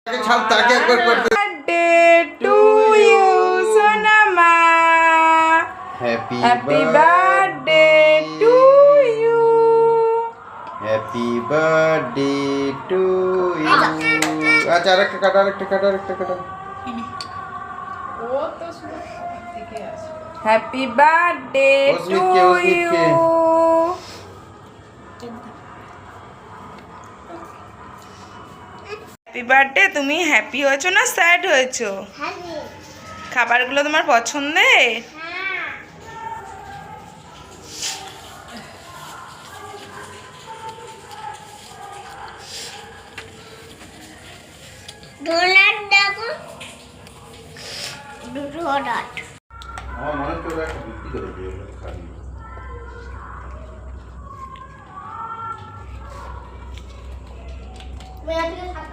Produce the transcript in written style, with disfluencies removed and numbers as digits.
Birthday to you সোনামা, happy birthday to you, happy birthday to you. আচ্ছা আরেকটা কাটা। Happy birthday to you. Happy birthday. তুমি happy হয়েছো না স্যাড হয়েছো? খাবারগুলো তোমার পছন্দের? ডোনাট দেখো, ডোনাট। আমার মনে হচ্ছে ওরা একটা বিক্রি করে দিয়ে খাবি। मैं आज के साथ